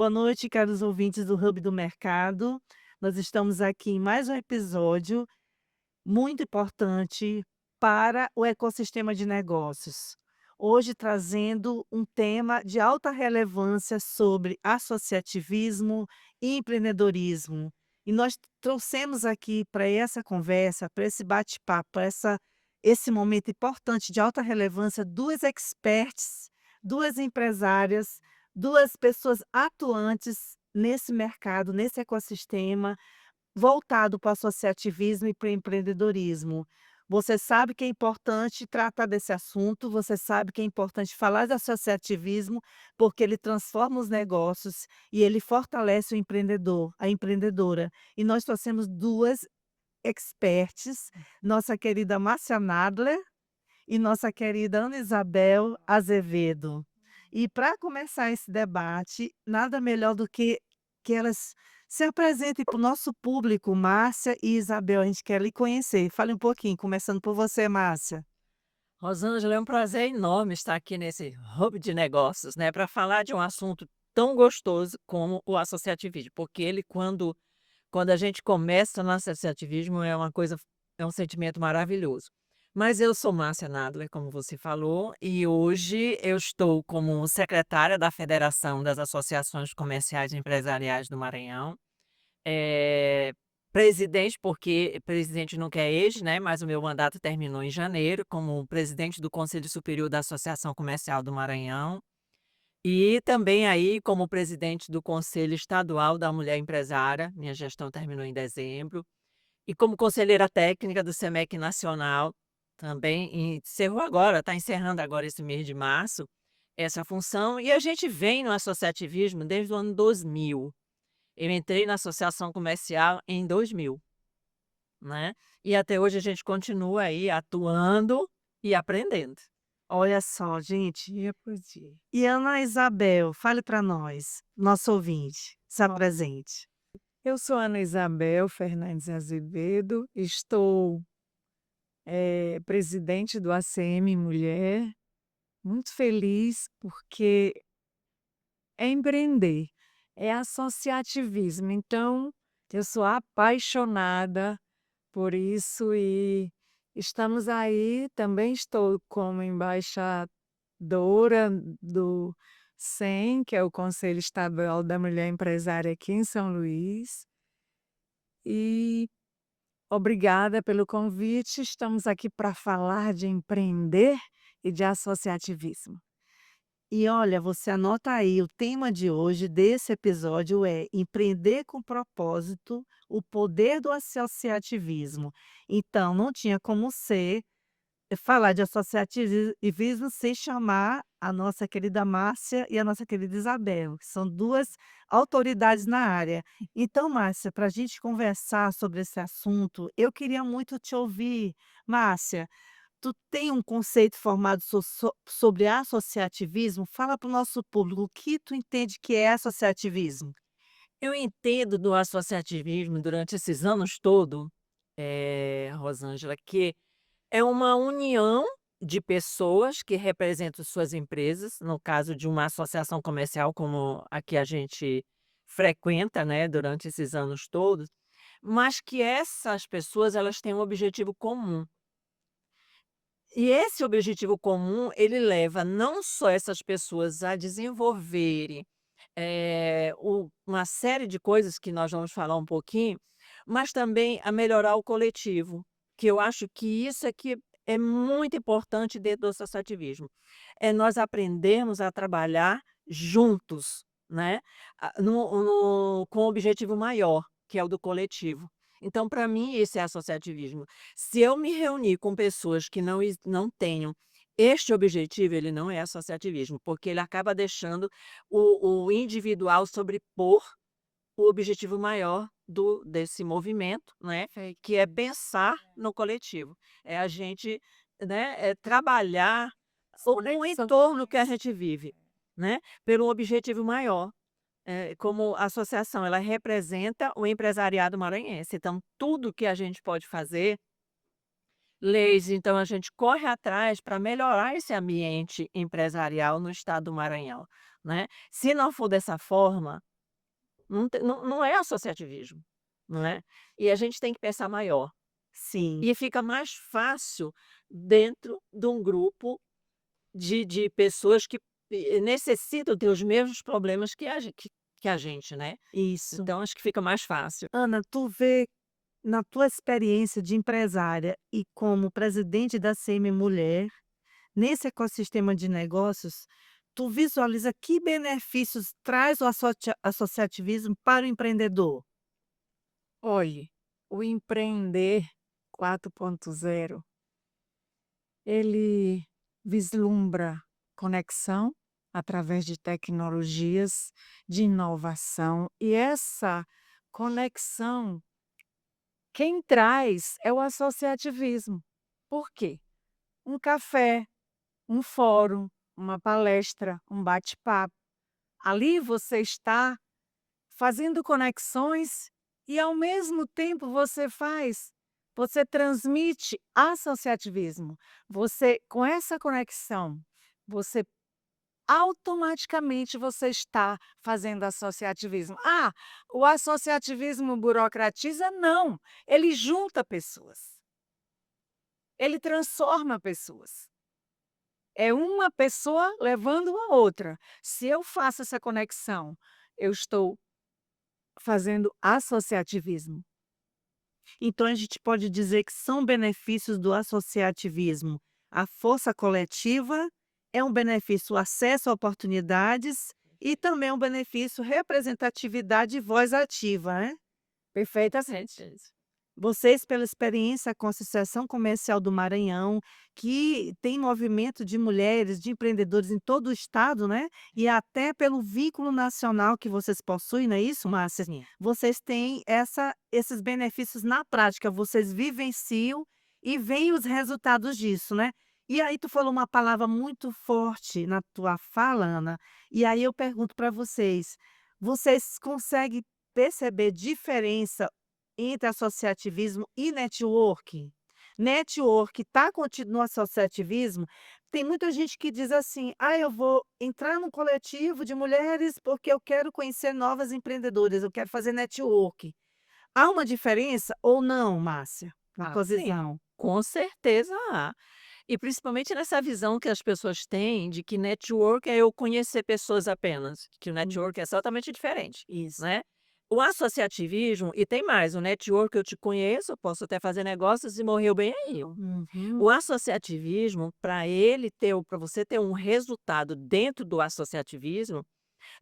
Boa noite, caros ouvintes do Hub do Mercado. Nós estamos aqui em mais um episódio muito importante para o ecossistema de negócios. Hoje trazendo um tema de alta relevância sobre associativismo e empreendedorismo. E nós trouxemos aqui para essa conversa, para esse bate-papo, para esse momento importante de alta relevância, duas experts, duas empresárias, duas pessoas atuantes nesse mercado, nesse ecossistema, voltado para o associativismo e para o empreendedorismo. Você sabe que é importante tratar desse assunto, você sabe que é importante falar de associativismo, porque ele transforma os negócios e ele fortalece o empreendedor, a empreendedora. E nós trouxemos 2 experts, nossa querida Márcia Nadler e nossa querida Ana Isabel Azevedo. E para começar esse debate, nada melhor do que elas se apresentem para o nosso público. Márcia e Isabel, a gente quer lhe conhecer. Fale um pouquinho, começando por você, Márcia. Rosângela, é um prazer enorme estar aqui nesse hub de negócios, né, para falar de um assunto tão gostoso como o associativismo, porque ele, quando a gente começa no associativismo, é um sentimento maravilhoso. Mas eu sou Márcia Nadler, como você falou, e hoje eu estou como secretária da Federação das Associações Comerciais e Empresariais do Maranhão. Eh, Presidente, porque presidente nunca é ex, né, mas o meu mandato terminou em janeiro como presidente do Conselho Superior da Associação Comercial do Maranhão, e também aí como presidente do Conselho Estadual da Mulher Empresária, minha gestão terminou em dezembro, e como conselheira técnica do SEMEC Nacional, também encerrou agora, está encerrando agora esse mês de março, essa função, e a gente vem no associativismo desde o ano 2000. Eu entrei na associação comercial em 2000, né, e até hoje a gente continua aí atuando e aprendendo. Olha só, gente. Dia por dia. E Ana Isabel, fale para nós, nosso ouvinte, se Ó, apresente. eu sou Ana Isabel Fernandes Azevedo, estou, presidente do ACM Mulher, muito feliz porque é empreender, é associativismo, então eu sou apaixonada por isso e estamos aí, também estou como embaixadora do SEM, que é o Conselho Estadual da Mulher Empresária aqui em São Luís. E obrigada pelo convite, estamos aqui para falar de empreender e de associativismo. E olha, você anota aí, o tema de hoje, desse episódio é Empreender com propósito, o poder do associativismo. Então, não tinha como ser falar de associativismo sem chamar a nossa querida Márcia e a nossa querida Isabel, que são 2 autoridades na área. Então, Márcia, para a gente conversar sobre esse assunto, eu queria muito te ouvir. Márcia, tu tem um conceito formado sobre associativismo? Fala para o nosso público, o que tu entende que é associativismo? Eu entendo do associativismo durante esses anos todo, Rosângela, que é uma união de pessoas que representam suas empresas, no caso de uma associação comercial como a que a gente frequenta, né, durante esses anos todos, mas que essas pessoas elas têm um objetivo comum. E esse objetivo comum, ele leva não só essas pessoas a desenvolverem, uma série de coisas que nós vamos falar um pouquinho, mas também a melhorar o coletivo, que eu acho que isso aqui é muito importante dentro do associativismo. É nós aprendermos a trabalhar juntos, né, com um objetivo maior, que é o do coletivo. Então, para mim, esse é associativismo. Se eu me reunir com pessoas que não tenham este objetivo, ele não é associativismo, porque ele acaba deixando o individual sobrepor o objetivo maior desse movimento, né, que é pensar no coletivo. É a gente, né, trabalhar o entorno que a gente vive, né, pelo objetivo maior. Como associação, ela representa o empresariado maranhense, então tudo que a gente pode fazer, leis, então a gente corre atrás para melhorar esse ambiente empresarial no estado do Maranhão, né. Se não for dessa forma, não é associativismo, não é? E a gente tem que pensar maior. Sim. E fica mais fácil dentro de um grupo de pessoas que, necessitam ter os mesmos problemas que a gente, né. Isso. Então acho que fica mais fácil. Ana, tu vê na tua experiência de empresária e como presidente da CM Mulher, nesse ecossistema de negócios, tu visualiza que benefícios traz o associativismo para o empreendedor? Olhe, o empreender 4.0 ele vislumbra conexão através de tecnologias de inovação e essa conexão, quem traz é o associativismo. Por quê? Um café, um fórum, uma palestra, um bate-papo. Ali você está fazendo conexões e, ao mesmo tempo, você transmite associativismo. Você, com essa conexão, você automaticamente você está fazendo associativismo. Ah, o associativismo burocratiza? Não, ele junta pessoas, ele transforma pessoas. É uma pessoa levando a outra. Se eu faço essa conexão, eu estou fazendo associativismo. Então a gente pode dizer que são benefícios do associativismo. A força coletiva é um benefício, o acesso a oportunidades e também um benefício representatividade e voz ativa, né? Perfeitamente. Vocês, pela experiência com a Associação Comercial do Maranhão, que tem movimento de mulheres, de empreendedores em todo o estado, né, e até pelo vínculo nacional que vocês possuem, não é isso, Márcia? Sim. Vocês têm esses benefícios na prática, vocês vivenciam e veem os resultados disso, né. E aí tu falou uma palavra muito forte na tua fala, Ana, e aí eu pergunto para vocês, vocês conseguem perceber diferença entre associativismo e networking? Network está contido no associativismo. Tem muita gente que diz assim: "Ah, eu vou entrar num coletivo de mulheres porque eu quero conhecer novas empreendedoras, eu quero fazer network". Há uma diferença ou não, Márcia, na Ah, tua sim, visão? com certeza há. E principalmente nessa visão que as pessoas têm de que network é eu conhecer pessoas apenas, que o Hum, network é totalmente diferente, isso. né. O associativismo e tem mais, o network eu te conheço, eu posso até fazer negócios e morreu bem aí. Uhum. O associativismo, para você ter um resultado dentro do associativismo,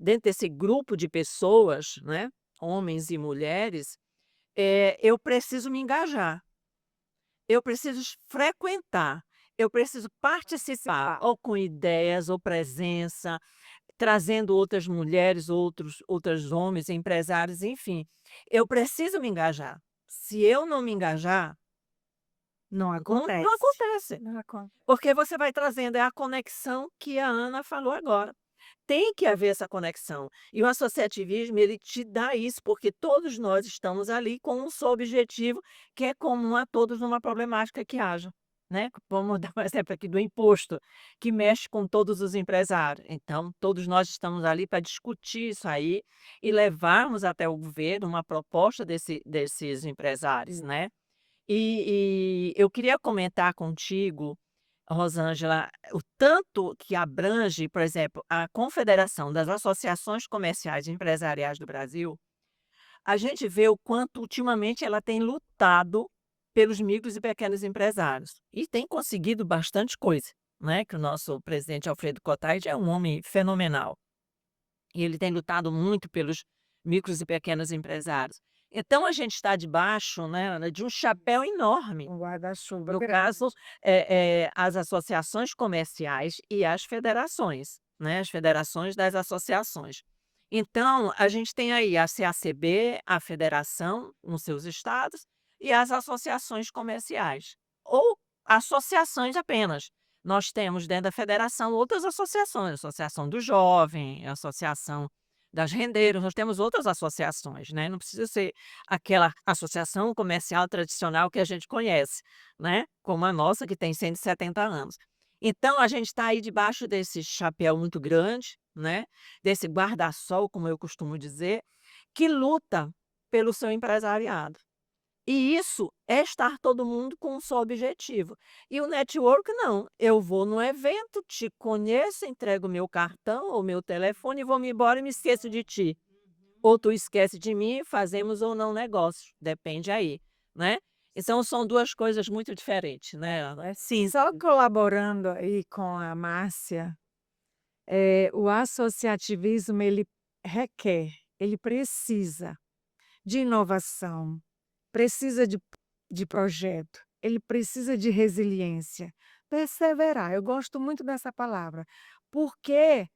dentro desse grupo de pessoas, né, homens e mulheres, eu preciso me engajar. Eu preciso frequentar, eu preciso participar, Participar. ou com ideias, ou presença, trazendo outras mulheres, outros homens, empresários, enfim. Eu preciso me engajar. Se eu não me engajar, Não não acontece. acontece, Não acon porque você vai trazendo, é a conexão que a Ana falou agora. Tem que haver essa conexão. E o associativismo, ele te dá isso, porque todos nós estamos ali com um só objetivo, que é comum a todos numa problemática que haja, né. Vamos dar um exemplo aqui do imposto, que mexe com todos os empresários. Então, todos nós estamos ali para discutir isso aí e levarmos até o governo uma proposta desses empresários, né. E eu queria comentar contigo, Rosângela, o tanto que abrange, por exemplo, a Confederação das Associações Comerciais e Empresariais do Brasil, a gente vê o quanto ultimamente ela tem lutado pelos micros e pequenos empresários e tem conseguido bastante coisa, né, que o nosso presidente Alfredo Kotaj é um homem fenomenal. E ele tem lutado muito pelos micros e pequenos empresários. Então a gente está debaixo, né, Ana, de um chapéu enorme. um guarda-chuva No grande. caso, as associações comerciais e as federações, né, as federações das associações. Então, a gente tem aí a CACB, a federação nos seus estados e as associações comerciais, ou associações apenas. Nós temos dentro da federação outras associações, associação do jovem, associação das rendeiras, nós temos outras associações, né, não precisa ser aquela associação comercial tradicional que a gente conhece, né, como a nossa que tem 170 anos. Então a gente está aí debaixo desse chapéu muito grande, né, desse guarda-sol, como eu costumo dizer, que luta pelo seu empresariado. E isso é estar todo mundo com um só objetivo. E o network não, eu vou no evento, te conheço, entrego meu cartão ou meu telefone e vou-me embora e me esqueço de ti. Ou tu esquece de mim, fazemos ou não negócio, depende aí, né. Então são 2 coisas muito diferentes, né, Ana. Sim, Só colaborando aí com a Márcia, o associativismo ele requer, ele precisa de inovação, precisa de projeto, ele precisa de resiliência, perseverar, eu gosto muito dessa palavra, porque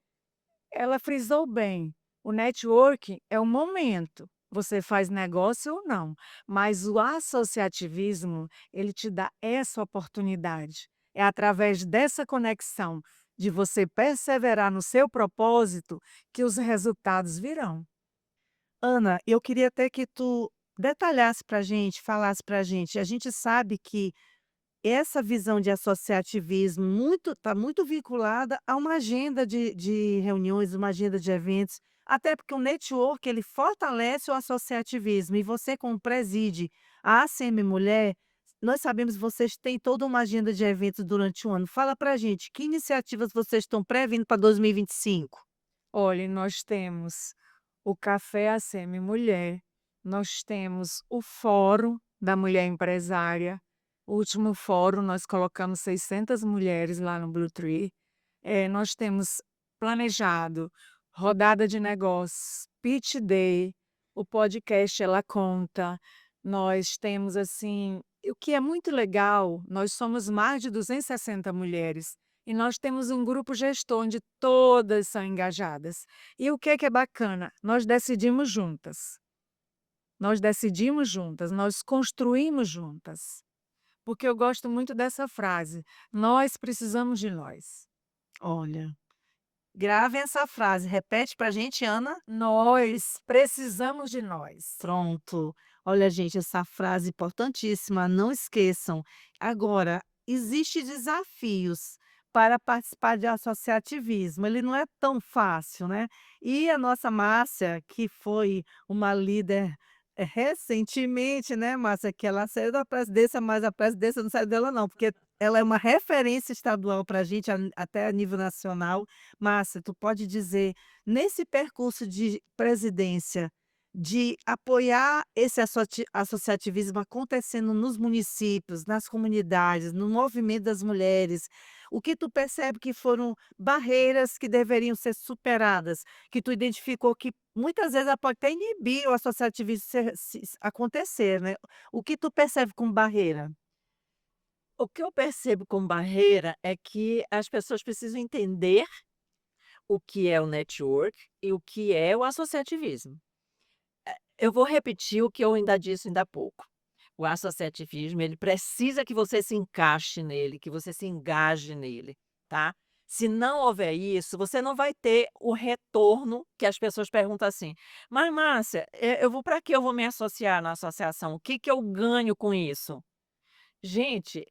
ela frisou bem, o networking é o momento, você faz negócio ou não, mas o associativismo, ele te dá essa oportunidade. É através dessa conexão, de você perseverar no seu propósito, que os resultados virão. Ana, eu queria até que tu detalhasse para a gente, falasse para a gente sabe que essa visão de associativismo muito está muito vinculada a uma agenda de reuniões, uma agenda de eventos, até porque o network ele fortalece o associativismo e você como preside a ACM Mulher, nós sabemos que vocês têm toda uma agenda de eventos durante o ano. Fala pra gente, que iniciativas vocês estão prevendo para 2025? Olhe, nós temos o Café ACM Mulher, nós temos o Fórum da Mulher Empresária, o último fórum nós colocamos 600 mulheres lá no Blue Tree. Nós temos planejado rodada de negócios, pitch day, o podcast Ela Conta. Nós temos, assim, o que é muito legal, nós somos mais de 260 mulheres e nós temos um grupo gestor onde todas são engajadas. E o que é bacana? Nós decidimos juntas. Nós decidimos juntas, nós construímos juntas. Porque eu gosto muito dessa frase: "Nós precisamos de nós". Olha, gravem essa frase, repete pra gente, Ana. Nós precisamos de nós. Pronto. Olha, gente, essa frase importantíssima, não esqueçam. Agora, existe desafios para participar de associativismo, ele não é tão fácil, né. E a nossa Márcia, que foi uma líder, recentemente, né, Márcia, que ela saiu da presidência, mas a presidência não saiu dela não, porque ela é uma referência estadual para a gente, até a nível nacional. Márcia, tu pode dizer, nesse percurso de presidência, de apoiar esse associativismo acontecendo nos municípios, nas comunidades, no movimento das mulheres, o que tu percebe que foram barreiras que deveriam ser superadas, que tu identificou que muitas vezes ela pode até inibir o associativismo acontecer, né. O que tu percebe como barreira? O que eu percebo como barreira é que as pessoas precisam entender o que é o network e o que é o associativismo. Eu vou repetir o que eu ainda disse ainda há pouco. O associativismo, ele precisa que você se encaixe nele, que você se engaje nele, tá. Se não houver isso, você não vai ter o retorno que as pessoas perguntam assim: "Mas Márcia, eu vou para que eu vou me associar na associação? O que que eu ganho com isso?". Gente,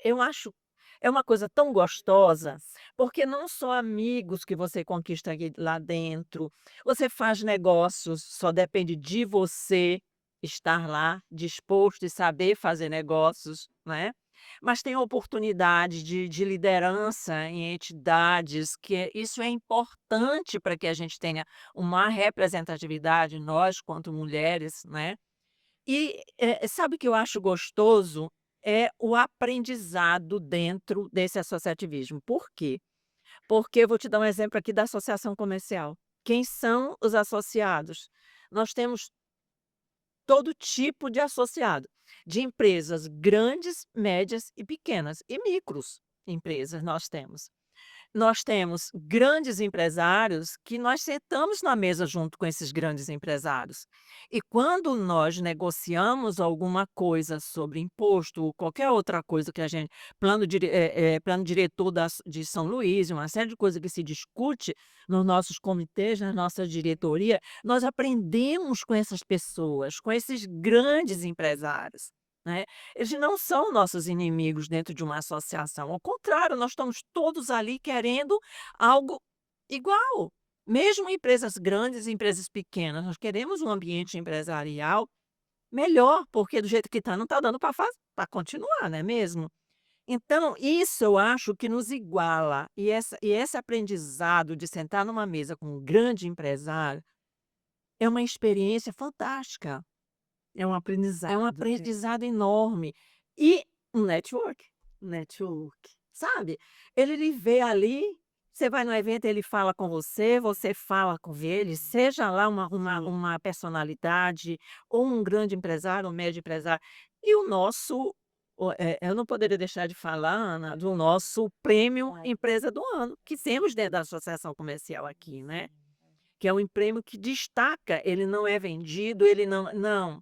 eu acho é uma coisa tão gostosa, porque não só amigos que você conquista aqui lá dentro, você faz negócios, só depende de você estar lá, disposto e saber fazer negócios, né. Mas tem oportunidade de liderança em entidades isso é importante para que a gente tenha uma representatividade, nós quanto mulheres, né. E, sabe o que eu acho gostoso? É o aprendizado dentro desse associativismo. Por quê? Porque eu vou te dar um exemplo aqui da associação comercial. Quem são os associados? Nós temos todo tipo de associado, de empresas grandes, médias e pequenas, e micros empresas nós temos. Nós temos grandes empresários que nós sentamos na mesa junto com esses grandes empresários. E quando nós negociamos alguma coisa sobre imposto ou qualquer outra coisa que a gente plano diretor de São Luís, uma série de coisas que se discute nos nossos comitês, na nossa diretoria, nós aprendemos com essas pessoas, com esses grandes empresários, né. Eles não são nossos inimigos dentro de uma associação, ao contrário, nós estamos todos ali querendo algo igual, Mesmo empresas grandes e empresas pequenas, nós queremos um ambiente empresarial melhor, porque do jeito que está, não está dando para continuar, não é mesmo? Então, isso eu acho que nos iguala, e esse aprendizado de sentar numa mesa com um grande empresário é uma experiência fantástica, É um é um aprendizado. aprendizado enorme e um Network. sabe? Ele lhe vê ali, você vai no evento, ele fala com você, você fala com ele, seja lá Sim. uma personalidade ou um grande empresário, um médio empresário. E o nosso eu não poderia deixar de falar, Ana, do nosso prêmio Empresa do Ano, que temos dentro da associação comercial aqui, né, que é um prêmio que destaca, ele não é vendido, ele não,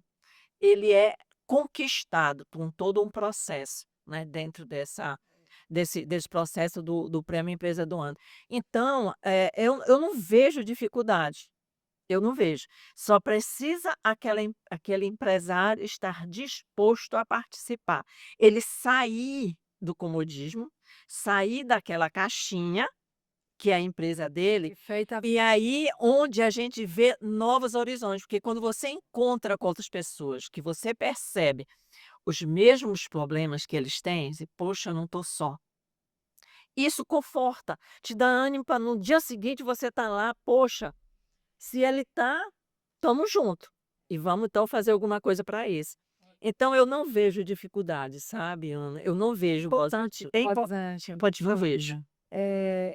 ele é conquistado por todo um processo, né, dentro desse processo do prêmio Empresa do Ano. Então, eu não vejo dificuldade, eu não vejo. Só precisa aquele empresário estar disposto a participar. Ele sair do comodismo, sair daquela caixinha, que é a empresa dele, Perfeita. e aí onde a gente vê novos horizontes, porque quando você encontra com outras pessoas, que você percebe os mesmos problemas que eles têm, você: "Poxa, eu não estou só". Isso conforta, te dá ânimo para no dia seguinte você estar lá: "Poxa, se ele tá, estamos junto, e vamos então fazer alguma coisa para isso". Então eu não vejo dificuldade, sabe, Ana, eu não vejo bastante É Importante. pode não falar. vejo. Eh,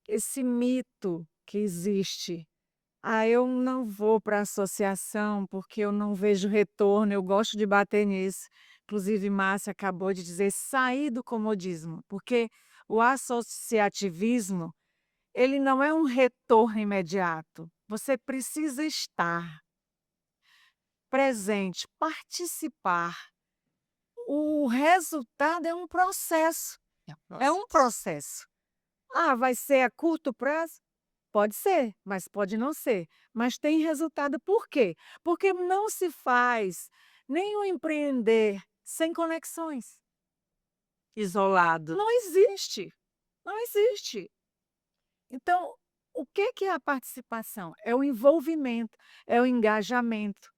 esse mito que existe: "Ah, eu não vou para a associação porque eu não vejo retorno", eu gosto de bater nisso. Inclusive Márcia acabou de dizer: "Sair do comodismo", porque o associativismo, ele não é um retorno imediato, você precisa estar presente, participar. O resultado é um processo, é um processo. Ah, vai ser a curto prazo? Pode ser, mas pode não ser. Mas tem resultado por quê? Porque não se faz nenhum empreender sem conexões. Isolado. Não existe, não existe. Então, o que é a participação? É o envolvimento, é o engajamento.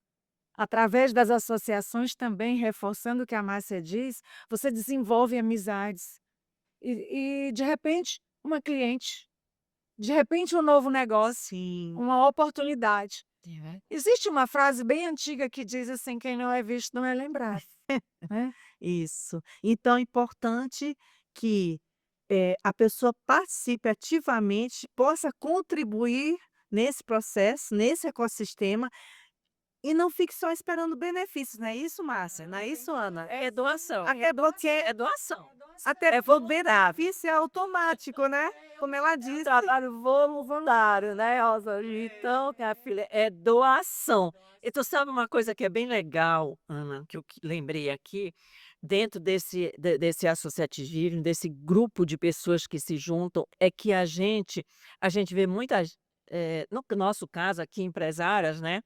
Através das associações também, reforçando o que a Márcia diz, você desenvolve amizades. E de repente, uma cliente, de repente um novo negócio, Sim. uma oportunidade. Existe uma frase bem antiga que diz assim: "Quem não é visto não é lembrado", né. Isso. Então é importante que, a pessoa participe ativamente, possa contribuir nesse processo, nesse ecossistema, e não fique só esperando benefícios, não é isso, Márcia? Não é isso, Ana? É doação, Até porque é doação. até É porque o voluntário. benefício é automático, né, como ela É um disse. trabalho voluntário, né, Rosa? Então, minha filha, é doação. E tu sabe uma coisa que é bem legal, Ana, que eu lembrei aqui, dentro desse associativismo, desse grupo de pessoas que se juntam, é que a gente vê muitas, no nosso caso aqui, empresárias, né,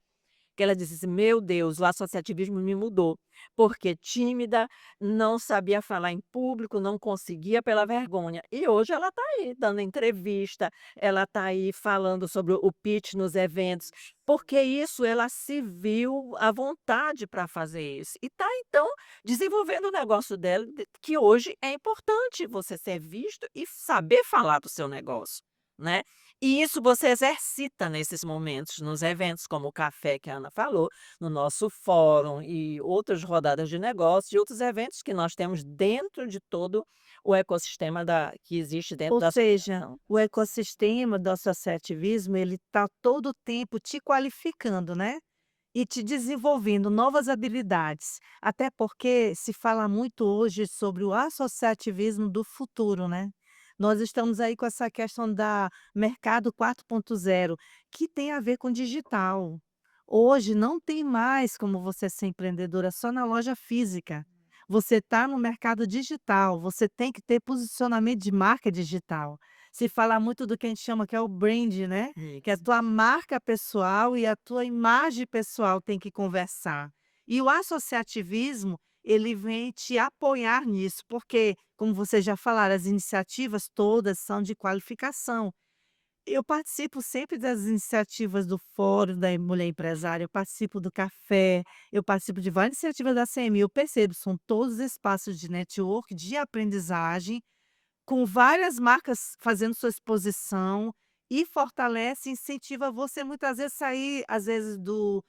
que ela disse assim: "Meu Deus, o associativismo me mudou, porque tímida, não sabia falar em público, não conseguia pela vergonha". E hoje ela está aí dando entrevista, ela está aí falando sobre o pitch nos eventos, porque isso ela se viu à vontade para fazer isso. E está então desenvolvendo o negócio dela, que hoje é importante você ser visto e saber falar do seu negócio, né. E isso você exercita nesses momentos, nos eventos como o café que a Ana falou, no nosso fórum e outras rodadas de negócios e outros eventos que nós temos dentro de todo o ecossistema que existe dentro Ou da seja, associação. o ecossistema do associativismo, ele está todo o tempo te qualificando, né, e te desenvolvendo novas habilidades. Até porque se fala muito hoje sobre o associativismo do futuro, né. Nós estamos aí com essa questão da mercado 4.0, que tem a ver com digital. Hoje não tem mais como você ser empreendedora só na loja física. Você está no mercado digital, você tem que ter posicionamento de marca digital. Se fala muito do que a gente chama que é o brand, né, que a Isso. tua marca pessoal e a tua imagem pessoal tem que conversar. E o associativismo, ele vem te apoiar nisso, porque, como vocês já falaram, as iniciativas todas são de qualificação. Eu participo sempre das iniciativas do Fórum da Mulher Empresária, eu participo do café, eu participo de várias iniciativas da CMI, eu percebo, são todos espaços de network, de aprendizagem, com várias marcas fazendo sua exposição e fortalece, incentiva você muitas vezes sair, às vezes, do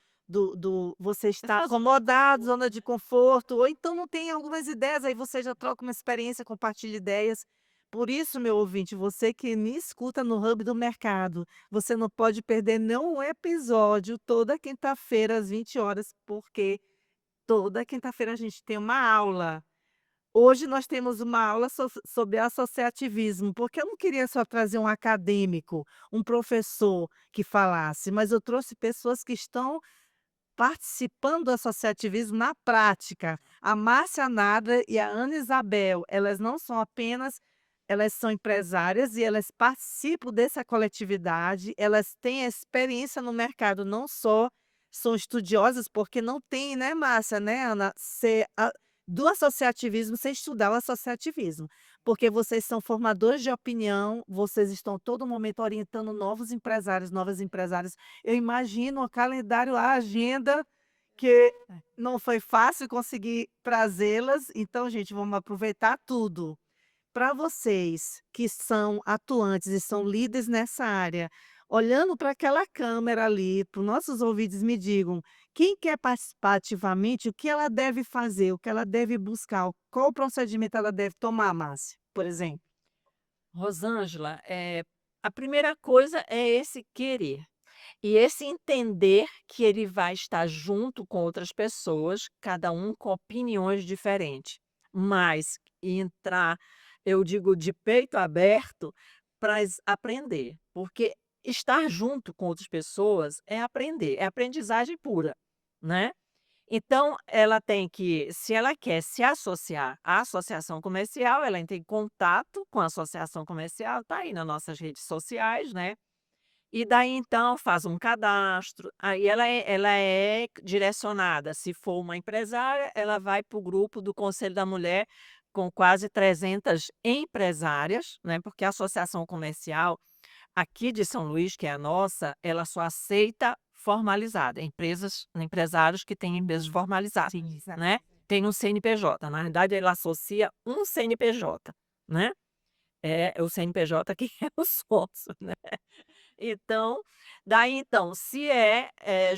você estar acomodado, zona de conforto, ou então não tem algumas ideias, aí você já troca uma experiência, compartilha ideias. Por isso, meu ouvinte, você que me escuta no Hub do Mercado, você não pode perder nenhum episódio toda quinta-feira às 20 horas, porque toda quinta-feira a gente tem uma aula. Hoje nós temos uma aula sobre associativismo, porque eu não queria só trazer um acadêmico, um professor que falasse, mas eu trouxe pessoas que estão participando do associativismo na prática. A Márcia Nada e a Ana Isabel, elas não são apenas, elas são empresárias e elas participam dessa coletividade, elas têm experiência no mercado, não só são estudiosas, porque não tem, né, Márcia, né, Ana, do associativismo sem estudar o associativismo, porque vocês são formadores de opinião, vocês estão todo momento orientando novos empresários, novas empresárias. Eu imagino o calendário, a agenda, que não foi fácil conseguir trazê-las, então, gente, vamos aproveitar tudo. Para vocês que são atuantes e são líderes nessa área, olhando para aquela câmera ali, para os nossos ouvidos, me digam, quem quer participar ativamente, o que ela deve fazer, o que ela deve buscar, qual procedimento ela deve tomar, Márcia, por exemplo? Rosângela, a primeira coisa é esse querer. E esse entender que ele vai estar junto com outras pessoas, cada um com opiniões diferentes, mas entrar, eu digo, de peito aberto para aprender, porque estar junto com outras pessoas é aprender, é aprendizagem pura, né? Então, ela tem que, se ela quer se associar à associação comercial, ela entra em contato com a associação comercial, está aí nas nossas redes sociais, né? E daí então faz um cadastro, aí ela é direcionada, se for uma empresária, ela vai para o grupo do Conselho da Mulher com quase 300 empresárias, né, porque a associação comercial aqui de São Luís, que é a nossa, ela só aceita formalizada, empresários que têm empresas formalizadas, Sim, exato. né, tem um CNPJ, na verdade ela associa um CNPJ, né, é o CNPJ que é o sócio, né. Então, daí então, se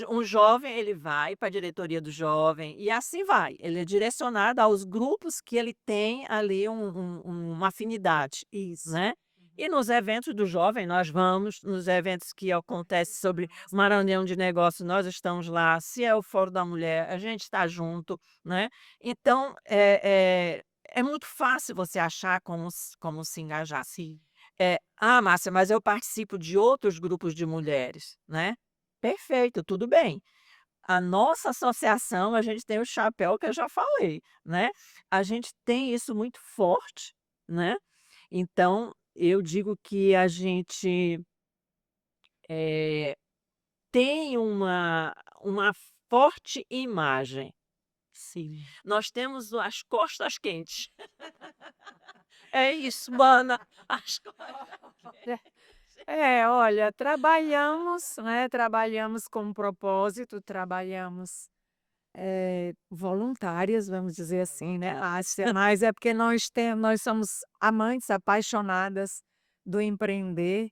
um jovem, ele vai para a diretoria do jovem e assim vai, ele é direcionado aos grupos que ele tem ali uma afinidade, Isso. né. E nos eventos do jovem nós vamos, nos eventos que acontece sobre uma reunião de negócio, nós estamos lá, se é o Fórum da Mulher, a gente está junto, né. Então, é muito fácil você achar como se engajar. Sim. "Ah, Márcia, mas eu participo de outros grupos de mulheres", né. Perfeito, tudo bem. A nossa associação, a gente tem o chapéu que eu já falei, né. A gente tem isso muito forte, né. Então, eu digo que a gente, eh, tem uma forte imagem. Sim. Nós temos as costas quentes. É isso, mana, as costas Olha, trabalhamos, né, trabalhamos com um propósito, trabalhamos, voluntárias, vamos dizer assim, né, mas é porque nós somos amantes, apaixonadas do empreender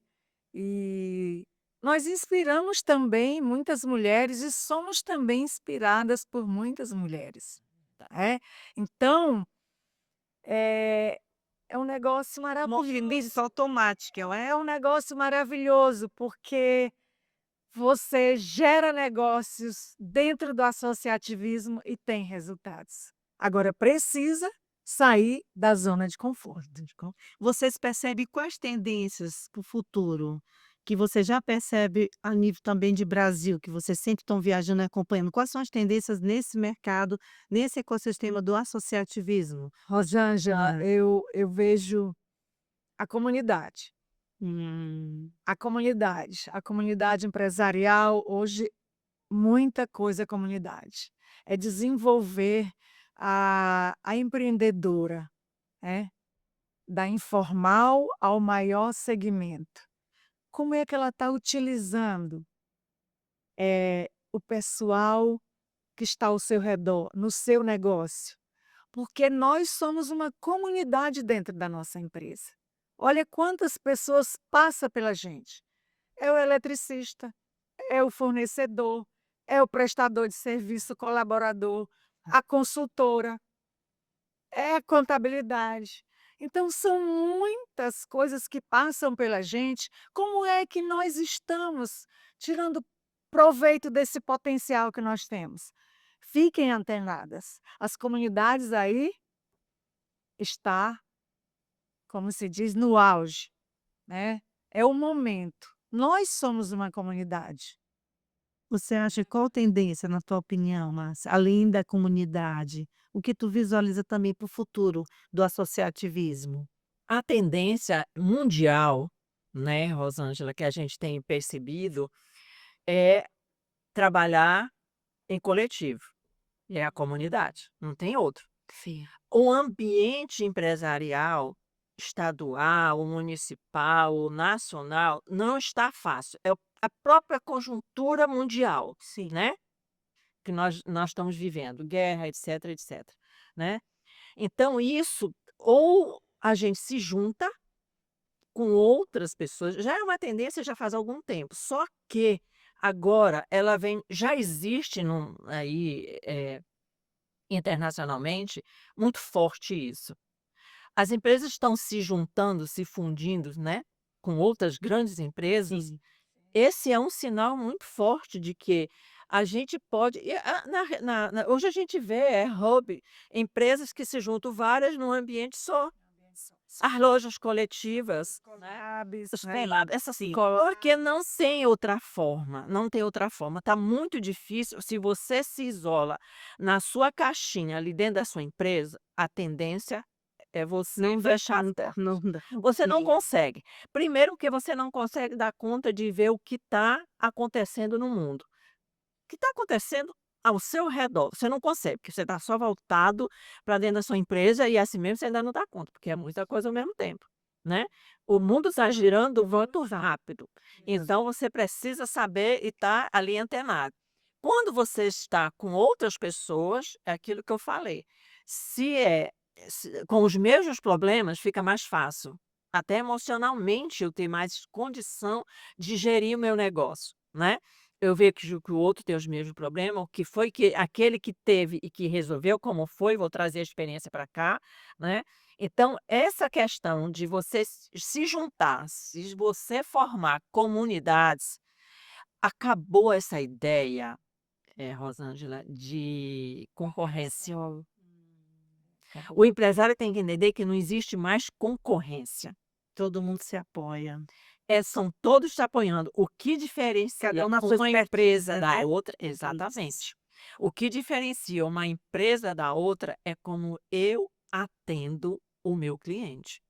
e nós inspiramos também muitas mulheres e somos também inspiradas por muitas mulheres, né. Então, é é um negócio Movimento automático, é um negócio maravilhoso, porque você gera negócios dentro do associativismo e tem resultados. Agora precisa sair da zona de conforto. vocês percebem quais tendências para o futuro, que você já percebe a nível também de Brasil, que vocês sempre estão viajando e acompanhando, quais são as tendências nesse mercado, nesse ecossistema do associativismo? Rosângela, eu vejo a comunidade. Hum, A comunidade empresarial hoje, muita coisa é comunidade. É desenvolver a empreendedora, né, da informal ao maior segmento. como é que ela está utilizando o pessoal que está ao seu redor, no seu negócio. Porque nós somos uma comunidade dentro da nossa empresa. Olha quantas pessoas passam pela gente. É o eletricista, é o fornecedor, é o prestador de serviço, colaborador, a consultora, é a contabilidade. Então, são muitas coisas que passam pela gente. Como é que nós estamos tirando proveito desse potencial que nós temos? Fiquem antenadas. As comunidades aí está, como se diz, no auge, né? É o momento. Nós somos uma comunidade. Você acha qual tendência, na tua opinião, Márcia, além da comunidade? O que tu visualiza também para o futuro do associativismo? A tendência mundial, né, Rosângela, que a gente tem percebido é trabalhar em coletivo, e é a comunidade, não tem outro. Sim. O ambiente empresarial, estadual, municipal, nacional, não está fácil. É a própria conjuntura mundial, Sim. né? Que nós estamos vivendo, guerra, etc, etc, né? Então, isso, ou a gente se junta com outras pessoas, já é uma tendência já faz algum tempo, só que agora ela vem, já existe aí, internacionalmente, muito forte isso. As empresas estão se juntando, se fundindo, né, com outras grandes empresas. Sim. Esse é um sinal muito forte de que a gente pode hoje a gente vê, hub, empresas que se juntam várias num ambiente só. As lojas coletivas, né, Collabs, os né? collab essas sim, Collab. porque não tem outra forma, não tem outra forma. Está muito difícil, se você se isola na sua caixinha, ali dentro da sua empresa, a tendência é você Não dá fechar as conta, portas. não dá. Você não Sim. consegue. Primeiro que você não consegue dar conta de ver o que está acontecendo no mundo. O que está acontecendo ao seu redor, você não consegue, porque você está só voltado para dentro da sua empresa e assim mesmo você ainda não dá conta, porque é muita coisa ao mesmo tempo, né. O mundo está girando muito rápido, então você precisa saber e estar ali antenado. Quando você está com outras pessoas, é aquilo que eu falei, se com os mesmos problemas, fica mais fácil, até emocionalmente eu ter mais condição de gerir o meu negócio, né. Eu ver que o outro tem os mesmos problemas, o que foi que aquele que teve e que resolveu, como foi, vou trazer a experiência para cá, né. Então, essa questão de você se juntar, se você formar comunidades, acabou essa ideia, Rosângela, de concorrência. O empresário tem que entender que não existe mais concorrência. Todo mundo se apoia. São todos se apoiando. O que diferencia Cada um na sua uma empresa expertise, da né? outra Isso. exatamente. O que diferencia uma empresa da outra é como eu atendo o meu cliente.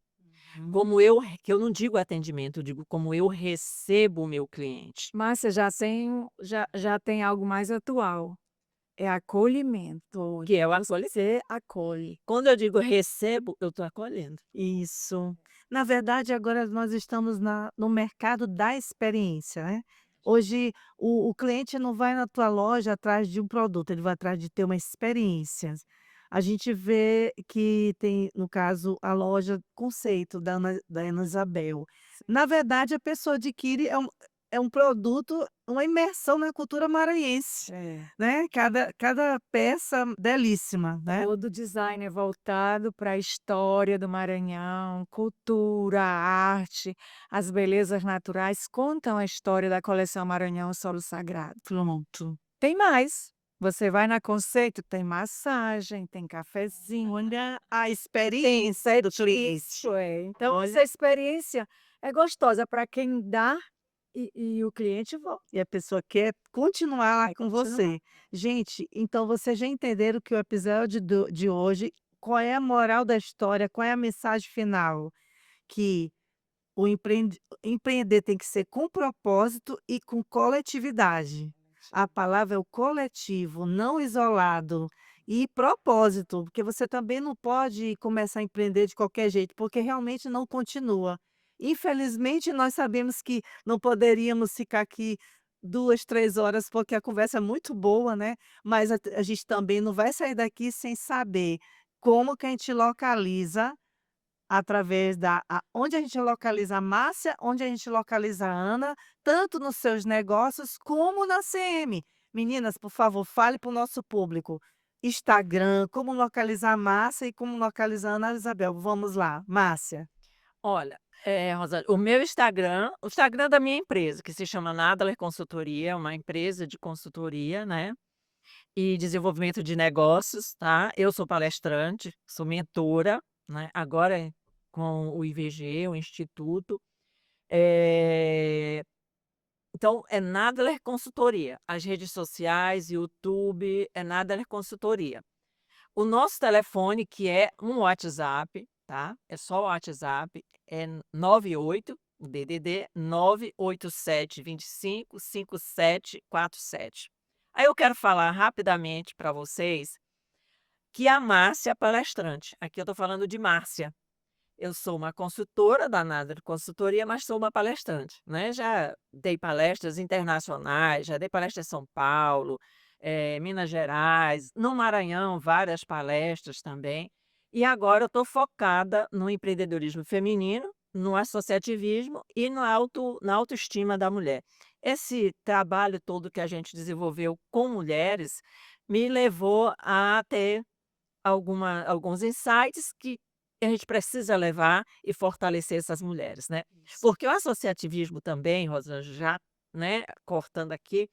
Como que eu não digo atendimento, eu digo como eu recebo o meu cliente. Márcia, já tem algo mais atual. É acolhimento. Que é o acolhimento. Você acolhe. Quando eu digo recebo, eu estou acolhendo. Isso. Na verdade, agora nós estamos no mercado da experiência, né. Hoje, o cliente não vai na tua loja atrás de um produto, ele vai atrás de ter uma experiência. A gente vê que tem, no caso, a loja Conceito da Ana Isabel. Na verdade, a pessoa adquire é um produto, uma imersão na cultura maranhense, É. né, cada peça belíssima, né. Todo design é voltado para a história do Maranhão, cultura, arte, as belezas naturais contam a história da coleção Maranhão Solo Sagrado. Pronto. Tem mais. Você vai na Conceito, tem massagem, tem cafezinho. Olha a experiência do cliente. Isso é. Então, Olha. essa experiência é gostosa para quem dá e o cliente volta. E a pessoa quer continuar lá Vai com continuar. você. Gente, então vocês já entenderam que o episódio de hoje, qual é a moral da história, qual é a mensagem final? Que empreender tem que ser com propósito e com coletividade. A palavra é o coletivo, não isolado. E propósito, porque você também não pode começar a empreender de qualquer jeito, porque realmente não continua. Infelizmente, nós sabemos que não poderíamos ficar aqui 2, 3 horas, porque a conversa é muito boa, né, mas a gente também não vai sair daqui sem saber como que a gente localiza através da onde a gente localiza a Márcia, onde a gente localiza a Ana, tanto nos seus negócios como na CM. Meninas, por favor, fale para o nosso público. Instagram, como localizar a Márcia e como localizar a Ana Isabel. Vamos lá, Márcia. Olha, Rosângela, o Instagram da minha empresa, que se chama Nadler Consultoria, é uma empresa de consultoria, né, e desenvolvimento de negócios, tá. Eu sou palestrante, sou mentora, né, agora com o IVG, o instituto. Eh, então é Nadler Consultoria. As redes sociais, YouTube, é Nadler Consultoria. O nosso telefone, que é um WhatsApp, tá, é só o WhatsApp, é 98, o DDD 987255747. Aí eu quero falar rapidamente para vocês que a Márcia é palestrante, aqui eu estou falando de Márcia. Eu sou uma consultora da Nader Consultoria, mas sou uma palestrante, né, já dei palestras internacionais, já dei palestra em São Paulo, Minas Gerais, no Maranhão, várias palestras também. E agora eu estou focada no empreendedorismo feminino, no associativismo e na autoestima da mulher. Esse trabalho todo que a gente desenvolveu com mulheres me levou a ter alguns insights que a gente precisa levar e fortalecer essas mulheres, né. Isso. Porque o associativismo também, Rosângela, já, né, cortando aqui,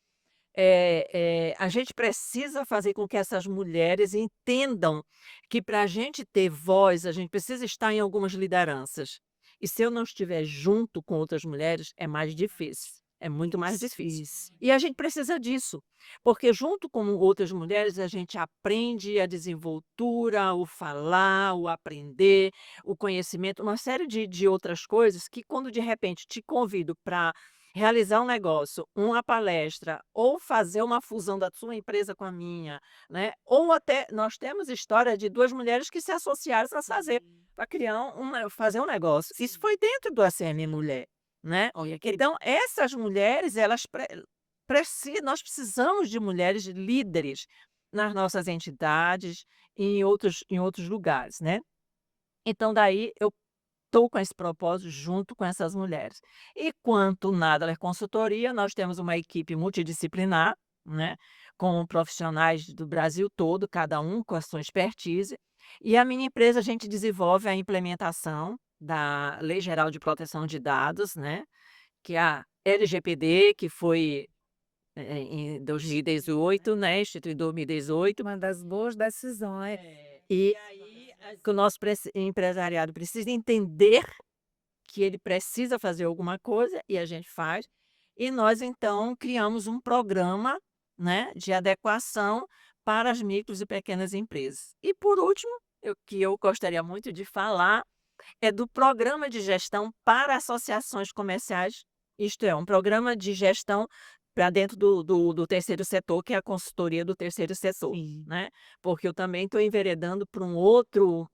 a gente precisa fazer com que essas mulheres entendam que para a gente ter voz, a gente precisa estar em algumas lideranças. E se eu não estiver junto com outras mulheres, é mais difícil, é muito mais difícil. Isso. E a gente precisa disso, porque junto com outras mulheres a gente aprende a desenvoltura, o falar, o aprender, o conhecimento, uma série de outras coisas que quando de repente te convido para realizar um negócio, uma palestra ou fazer uma fusão da sua empresa com a minha, né, ou até nós temos história de 2 mulheres que se associaram para criar fazer um negócio. Isso foi dentro do ACM Mulher, né. Olha que Então essas mulheres elas nós precisamos de mulheres líderes nas nossas entidades e em outros lugares, né. Então daí eu estou com esse propósito junto com essas mulheres. E quanto Nadler Consultoria, nós temos uma equipe multidisciplinar, né, com profissionais do Brasil todo, cada um com a sua expertise, e a minha empresa a gente desenvolve a implementação da Lei Geral de Proteção de Dados, né, que é a LGPD, que foi, em 2018, né, instituída em 2018. uma das boas decisões. E aí, que o nosso empresariado precisa entender que ele precisa fazer alguma coisa e a gente faz. E nós então criamos um programa, né, de adequação para as micros e pequenas empresas. E por último, que eu gostaria muito de falar, é do programa de gestão para associações comerciais, isto é, um programa de gestão para dentro do terceiro setor, que é a consultoria do terceiro setor, Sim. né. Porque eu também estou enveredando para um outro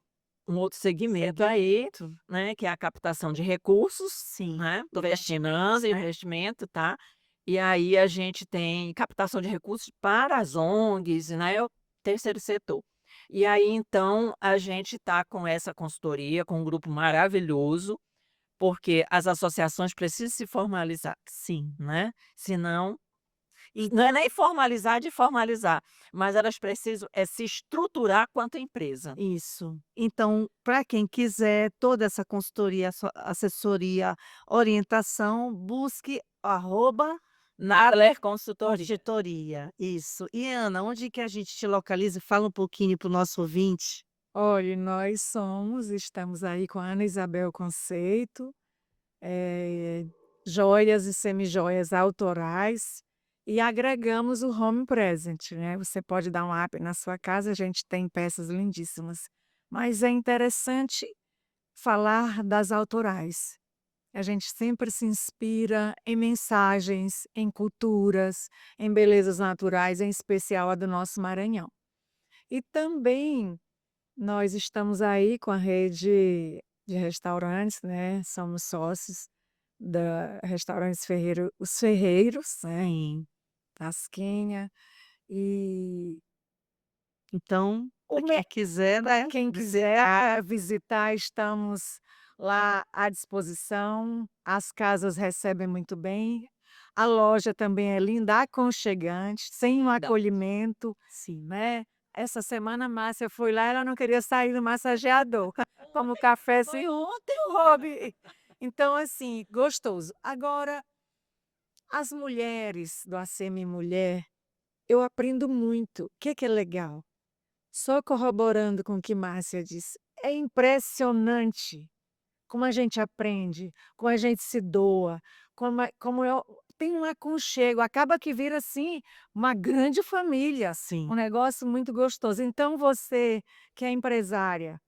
segmento aí, Segmento. né, que é a captação de recursos, Sim. né, finanças, investimento, tá. E aí a gente tem captação de recursos para as ONGs, né, o terceiro setor. E aí então a gente está com essa consultoria, com um grupo maravilhoso, porque as associações precisam se formalizar, Sim. né, senão não é nem formalizar de formalizar, mas elas precisam se estruturar quanto empresa. Isso. Então, para quem quiser toda essa consultoria, assessoria, orientação, busque Nadler Consultoria. auditoria. Isso. E Ana, onde que a gente te localiza? Fala um pouquinho para o nosso ouvinte. Olhe, estamos aí com a Ana Isabel Conceito, eh, joias e semijoias autorais e agregamos o home present, né, você pode dar um up na sua casa, a gente tem peças lindíssimas. Mas é interessante falar das autorais. A gente sempre se inspira em mensagens, em culturas, em belezas naturais, em especial a do nosso Maranhão. E também nós estamos aí com a rede de restaurantes, né, somos sócios da Restaurantes Ferreiro Os Ferreiros, né, em Tasquinha, e Então, o para quem quiser, para né, quem quiser visitar, estamos lá à disposição. As casas recebem muito bem. A loja também é linda, aconchegante, sem um Não. acolhimento, Sim. né. Essa semana a Márcia foi lá, ela não queria sair do massageador. Toma o café Foi assim, ontem. hobby. Então, assim, gostoso. Agora, as mulheres do ACM Mulher, eu aprendo muito. O que que é legal? Só corroborando com o que Márcia disse, é impressionante como a gente aprende, como a gente se doa, como eu tem um aconchego, acaba que vira, assim, uma grande família, sim. um negócio muito gostoso. Então você que é empresária,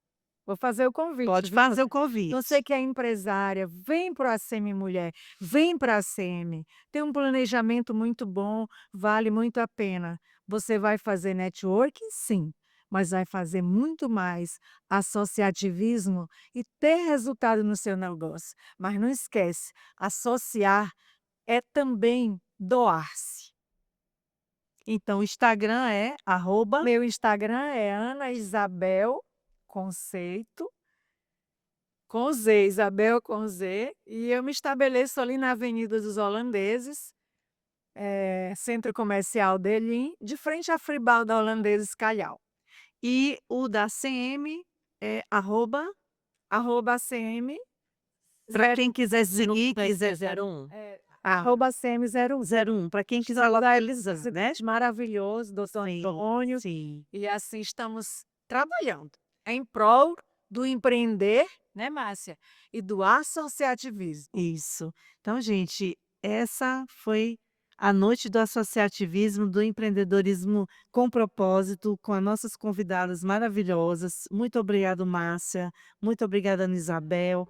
vou fazer o convite, Pode viu. fazer o Você convite. que é empresária, vem para o ACM Mulher, vem para a ACM. Tem um planejamento muito bom, vale muito a pena. Você vai fazer networking? Sim, mas vai fazer muito mais associativismo e ter resultado no seu negócio. Mas não esquece, associar é também doar-se. Então o Instagram é arroba Meu Instagram é Ana Isabel Conceito, com Z, Isabel com Z, e eu me estabeleço ali na Avenida dos Holandeses, Centro Comercial Delim, de frente à Fribalda Holandeses Calhau. e o da CM é @cm para zero quem quiser seguir, Vai quiser ser 01. @cm01. 01, para quem quiser Estamos localizar, né? maravilhoso, doutor Sim, Antônio, sim. e assim estamos trabalhando em prol do empreender, né, Márcia? E do associativismo. Isso. Então, gente, essa foi a noite do associativismo, do empreendedorismo com propósito, com as nossas convidadas maravilhosas. Muito obrigado, Márcia. Muito obrigada, Ana Isabel.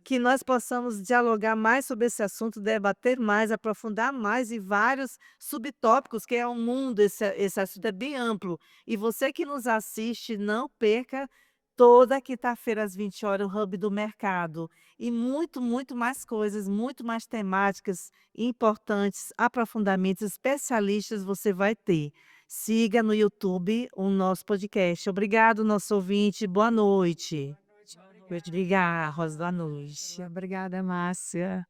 Que nós possamos dialogar mais sobre esse assunto, debater mais, aprofundar mais em vários subtópicos, que é um mundo, esse assunto é bem amplo. E você que nos assiste, não perca toda quinta-feira às 20 horas o Hub do Mercado. E muito, muito mais coisas, muito mais temáticas importantes, aprofundamentos, especialistas você vai ter. Siga no YouTube o nosso podcast. Obrigado, nosso ouvinte. Boa noite. Boa noite, Obrigada, Rosa. Boa noite. obrigada, Márcia.